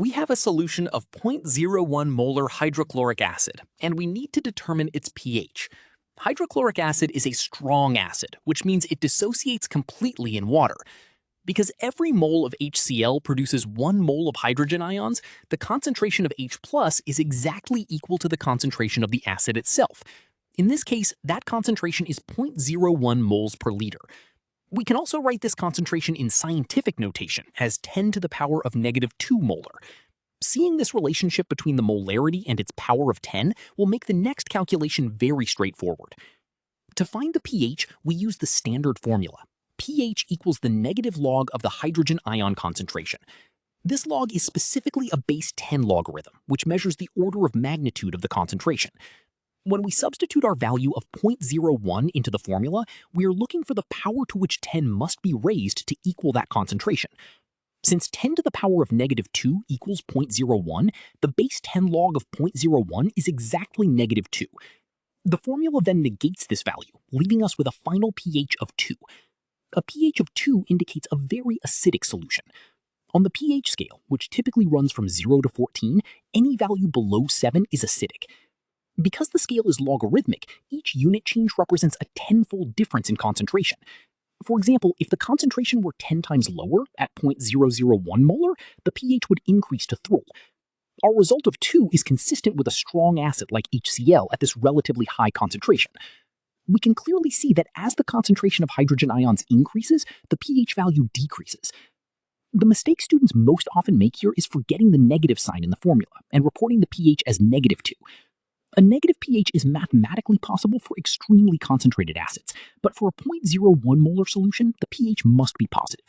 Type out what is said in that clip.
We have a solution of 0.01 molar hydrochloric acid, and we need to determine its pH. Hydrochloric acid is a strong acid, which means it dissociates completely in water. Because every mole of HCl produces 1 mole of hydrogen ions, the concentration of H+ is exactly equal to the concentration of the acid itself. In this case, that concentration is 0.01 moles per liter. We can also write this concentration in scientific notation as 10 to the power of -2 molar. Seeing this relationship between the molarity and its power of 10 will make the next calculation very straightforward. To find the pH, we use the standard formula. pH equals the negative log of the hydrogen ion concentration. This log is specifically a base 10 logarithm, which measures the order of magnitude of the concentration. When we substitute our value of 0.01 into the formula, we are looking for the power to which 10 must be raised to equal that concentration. Since 10 to the power of -2 equals 0.01, the base 10 log of 0.01 is exactly -2. The formula then negates this value, leaving us with a final pH of 2. A pH of 2 indicates a very acidic solution. On the pH scale, which typically runs from 0 to 14, any value below 7 is acidic. Because the scale is logarithmic, each unit change represents a 10-fold difference in concentration. For example, if the concentration were 10 times lower, at 0.001 molar, the pH would increase to 3. Our result of 2 is consistent with a strong acid like HCl at this relatively high concentration. We can clearly see that as the concentration of hydrogen ions increases, the pH value decreases. The mistake students most often make here is forgetting the negative sign in the formula and reporting the pH as -2. A negative pH is mathematically possible for extremely concentrated acids, but for a 0.01 molar solution, the pH must be positive.